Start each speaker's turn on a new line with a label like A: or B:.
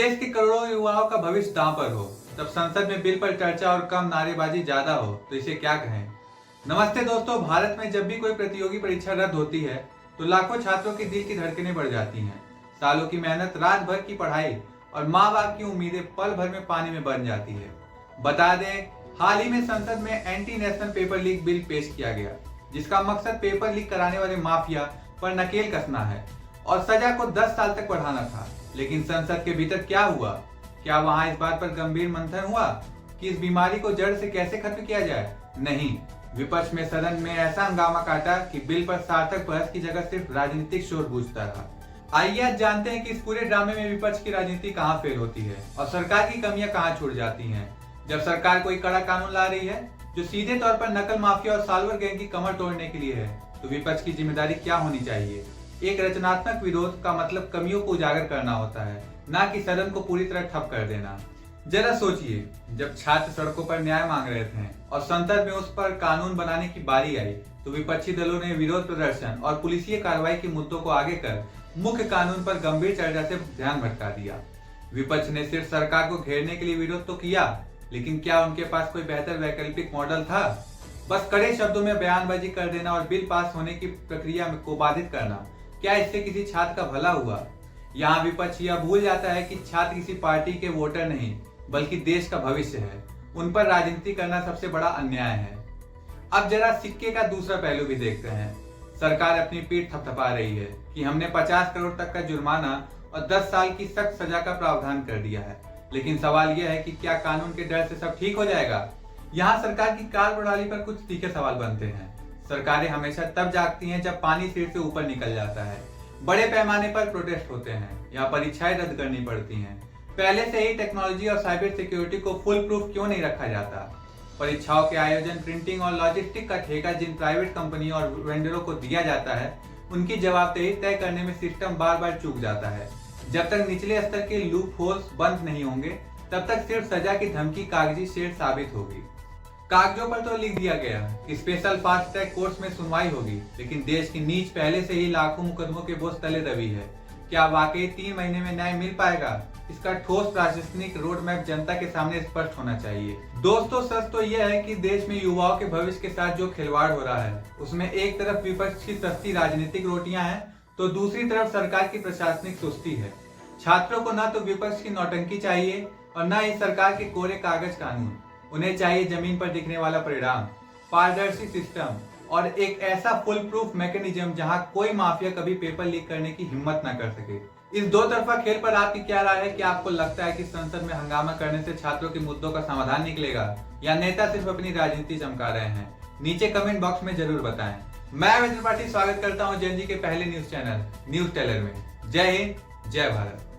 A: देश के करोड़ों युवाओं का भविष्य दांव पर हो, तब संसद में बिल पर चर्चा और कम नारेबाजी ज्यादा हो तो इसे क्या कहें। नमस्ते दोस्तों, भारत में जब भी कोई प्रतियोगी परीक्षा रद्द होती है तो लाखों छात्रों के दिल की धड़कनें बढ़ जाती हैं। सालों की मेहनत, रात भर की पढ़ाई और माँ बाप की उम्मीदें पल भर में पानी में बन जाती है। बता दें, हाल ही में संसद में anti national paper leak bill पेश किया गया, जिसका मकसद पेपर लीक कराने वाले माफिया पर नकेल कसना है और सजा को 10 साल तक बढ़ाना था। लेकिन संसद के भीतर क्या हुआ? क्या वहां इस बात पर गंभीर मंथन हुआ कि इस बीमारी को जड़ से कैसे खत्म किया जाए? नहीं, विपक्ष में सदन में ऐसा हंगामा काटा कि बिल पर सार्थक बहस की जगह सिर्फ राजनीतिक शोर गूंजता रहा। आइए आज जानते हैं कि इस पूरे ड्रामे में विपक्ष की राजनीति कहां फेल होती है और सरकार की कमियां कहां छूट जाती हैं। जब सरकार कोई कड़ा कानून ला रही है जो सीधे तौर पर नकल माफिया और साल्वर गैंग की कमर तोड़ने के लिए है, तो विपक्ष की जिम्मेदारी क्या होनी चाहिए? एक रचनात्मक विरोध का मतलब कमियों को उजागर करना होता है, ना कि सदन को पूरी तरह ठप कर देना। जरा सोचिए, जब छात्र सड़कों पर न्याय मांग रहे थे और संसद में उस पर कानून बनाने की बारी आई, तो विपक्षी दलों ने विरोध प्रदर्शन और पुलिसिय कार्रवाई के मुद्दों को आगे कर मुख्य कानून पर गंभीर चर्चा से ध्यान भटका दिया। विपक्ष ने सिर्फ सरकार को घेरने के लिए विरोध तो किया, लेकिन क्या उनके पास कोई बेहतर वैकल्पिक मॉडल था? बस कड़े शब्दों में बयानबाजी कर देना और बिल पास होने की प्रक्रिया को बाधित करना, क्या इससे किसी छात्र का भला हुआ? यहाँ विपक्ष यह भूल जाता है कि छात्र किसी पार्टी के वोटर नहीं, बल्कि देश का भविष्य है। उन पर राजनीति करना सबसे बड़ा अन्याय है। अब जरा सिक्के का दूसरा पहलू भी देखते हैं। सरकार अपनी पीठ थपथपा रही है कि हमने 50 करोड़ तक का जुर्माना और 10 साल की सख्त सजा का प्रावधान कर दिया है। लेकिन सवाल यह है कि क्या कानून के डर से सब ठीक हो जाएगा? यहाँ सरकार की कार्यप्रणाली पर कुछ तीखे सवाल बनते हैं। सरकारें हमेशा तब जागती हैं जब पानी सिर से ऊपर निकल जाता है। बड़े पैमाने पर प्रोटेस्ट होते हैं या परीक्षाएं रद्द करनी पड़ती हैं। पहले से ही टेक्नोलॉजी और साइबर सिक्योरिटी को फुल प्रूफ क्यों नहीं रखा जाता? परीक्षाओं के आयोजन, प्रिंटिंग और लॉजिस्टिक का ठेका जिन प्राइवेट कंपनियों और वेंडरों को दिया जाता है, उनकी जवाबदेही तय करने में सिस्टम बार बार चूक जाता है। जब तक निचले स्तर के लूप होल्स बंद नहीं होंगे, तब तक सिर्फ सजा की धमकी कागजी शेर साबित होगी। कागजों पर तो लिख दिया गया कि स्पेशल फास्ट ट्रैक कोर्ट्स में सुनवाई होगी, लेकिन देश की नीच पहले से ही लाखों मुकदमों के बोझ तले दबी है। क्या वाकई 3 महीने में न्याय मिल पाएगा? इसका ठोस प्रशासनिक रोड मैप जनता के सामने स्पष्ट होना चाहिए। दोस्तों, सच तो यह है कि देश में युवाओं के भविष्य के साथ जो खिलवाड़ हो रहा है, उसमें एक तरफ विपक्ष की सस्ती राजनीतिक रोटियां हैं, तो दूसरी तरफ सरकार की प्रशासनिक सुस्ती है। छात्रों को न तो विपक्ष की नौटंकी चाहिए और न ही सरकार के कोरे कागज कानून। उन्हें चाहिए जमीन पर दिखने वाला परिणाम, पारदर्शी सिस्टम और एक ऐसा फुल प्रूफ मैकेनिज्म जहां कोई माफिया कभी पेपर लीक करने की हिम्मत न कर सके। इस दो तरफा खेल पर आपकी क्या राय है? कि आपको लगता है कि संसद में हंगामा करने से छात्रों के मुद्दों का समाधान निकलेगा, या नेता सिर्फ अपनी राजनीति चमका रहे हैं? नीचे कमेंट बॉक्स में जरूर बताएं। मैं अविंद्र पाठी स्वागत करता हूं जेन जी के पहले न्यूज चैनल न्यूज टेलर में। जय हिंद, जय भारत।